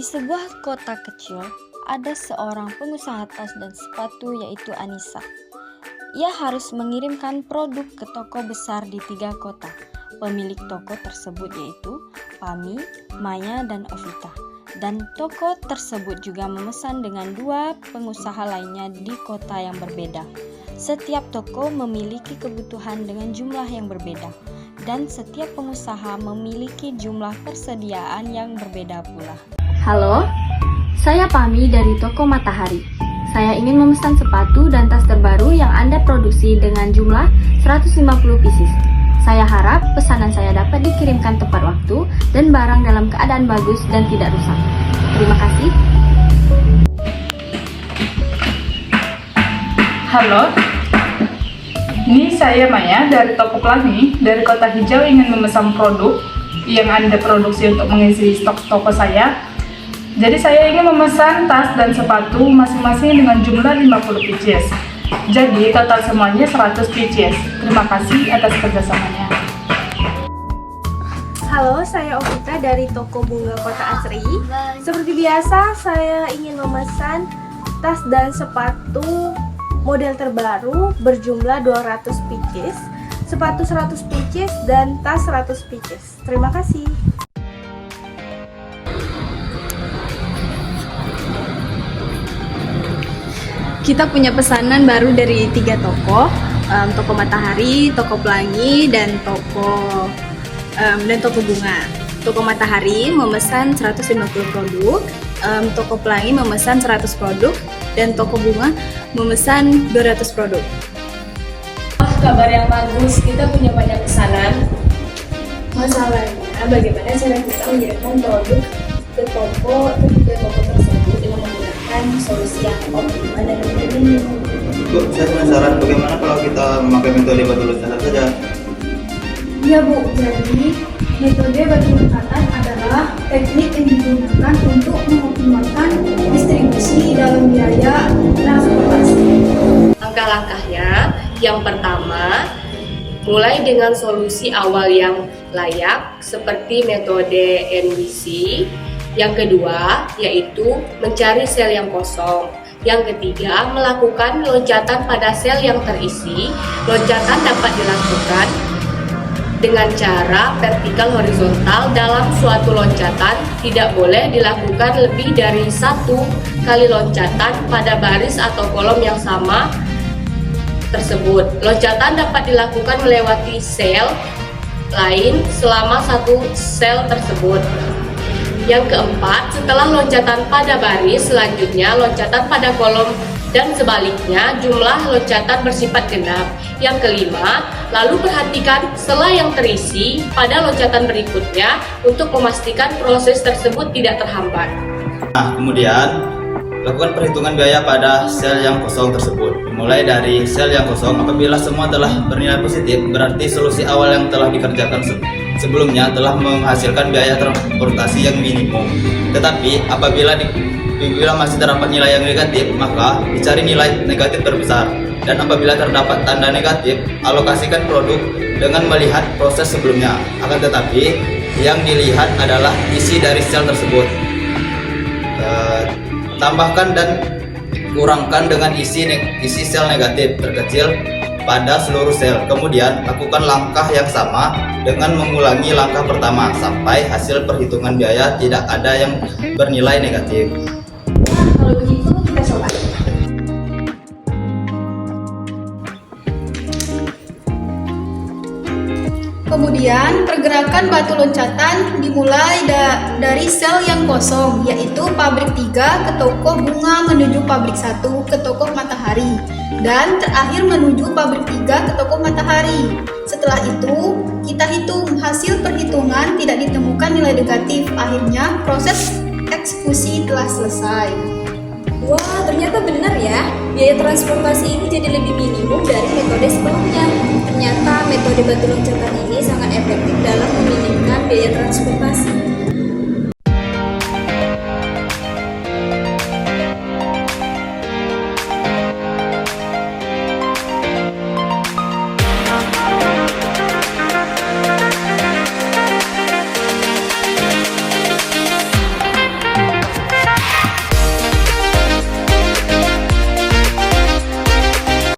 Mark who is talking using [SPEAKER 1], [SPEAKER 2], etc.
[SPEAKER 1] sebuah kota kecil, ada seorang pengusaha tas dan sepatu yaitu Anissa. Ia harus mengirimkan produk ke toko besar di 3 kota. Pemilik toko tersebut yaitu Pami, Maya, dan Ovita. Dan toko tersebut juga memesan dengan 2 pengusaha lainnya di kota yang berbeda. Setiap toko memiliki kebutuhan dengan jumlah yang berbeda, dan setiap pengusaha memiliki jumlah persediaan yang berbeda pula.
[SPEAKER 2] Halo, saya Pami dari toko Matahari. Saya ingin memesan sepatu dan tas terbaru yang Anda produksi dengan jumlah 150 pieces. Saya harap pesanan saya dapat dikirimkan tepat waktu dan barang dalam keadaan bagus dan tidak rusak. Terima kasih.
[SPEAKER 3] Halo, ini saya Maya dari toko Pelangi dari Kota Hijau ingin memesan produk yang Anda produksi untuk mengisi stok toko saya. Jadi saya ingin memesan tas dan sepatu masing-masing dengan jumlah 50 pieces. Jadi total semuanya 100 pieces. Terima kasih atas kerjasamanya.
[SPEAKER 4] Halo, saya Ovita dari toko bunga Kota Asri. Seperti biasa, saya ingin memesan tas dan sepatu model terbaru berjumlah 200 pieces, sepatu 100 pieces, dan tas 100 pieces. Terima kasih.
[SPEAKER 2] Kita punya pesanan baru dari 3 toko, toko Matahari, toko Pelangi, dan toko bunga. Toko Matahari memesan 150 produk, toko Pelangi memesan 100 produk, dan toko bunga memesan 200 produk.
[SPEAKER 5] Kabar yang bagus, kita punya banyak pesanan. Masalahnya, bagaimana cara kita mengirimkan produk ke toko tersebut dengan menggunakan solusi yang optimal dan lebih minim.
[SPEAKER 6] Bu, saya penasaran bagaimana kalau kita memakai metode batu loncatan saja?
[SPEAKER 7] Ya Bu, jadi metode batu loncatan adalah teknik yang digunakan untuk mengoptimalkan distribusi dalam biaya transportasi.
[SPEAKER 5] Langkah-langkahnya, yang pertama, mulai dengan solusi awal yang layak seperti metode NBC. Yang kedua, yaitu mencari sel yang kosong. Yang ketiga, melakukan loncatan pada sel yang terisi. Loncatan dapat dilakukan dengan cara vertikal horizontal. Dalam suatu loncatan tidak boleh dilakukan lebih dari 1 kali loncatan pada baris atau kolom yang sama tersebut. Loncatan dapat dilakukan melewati sel lain selama 1 sel tersebut. Yang keempat, setelah loncatan pada baris, selanjutnya loncatan pada kolom dan sebaliknya, jumlah loncatan bersifat genap. Yang kelima, lalu perhatikan sela yang terisi pada loncatan berikutnya untuk memastikan proses tersebut tidak terhambat.
[SPEAKER 6] Nah, kemudian lakukan perhitungan biaya pada sel yang kosong tersebut. Mulai dari sel yang kosong, apabila semua telah bernilai positif, berarti solusi awal yang telah dikerjakan sebelumnya telah menghasilkan biaya transportasi yang minimum. Tetapi apabila masih terdapat nilai yang negatif, maka dicari nilai negatif terbesar. Dan apabila terdapat tanda negatif, alokasikan produk dengan melihat proses sebelumnya. Akan tetapi yang dilihat adalah isi dari sel tersebut. Tambahkan dan kurangkan dengan isi sel negatif terkecil pada seluruh sel. Kemudian lakukan langkah yang sama dengan mengulangi langkah pertama sampai hasil perhitungan biaya tidak ada yang bernilai negatif.
[SPEAKER 7] Kalau begitu kita coba. Kemudian pergerakan batu loncatan dimulai dari sel yang kosong, yaitu pabrik 3 ke toko bunga menuju pabrik 1 ke toko Matahari, dan terakhir menuju pabrik 3 ke toko Matahari. Setelah itu kita hitung, hasil perhitungan tidak ditemukan nilai negatif. Akhirnya proses eksekusi telah selesai.
[SPEAKER 8] Wah, ternyata benar ya, biaya transportasi ini jadi lebih minimum dari metode sebelumnya. Ternyata metode batu loncatan ini sangat efektif dalam meminimkan biaya transportasi.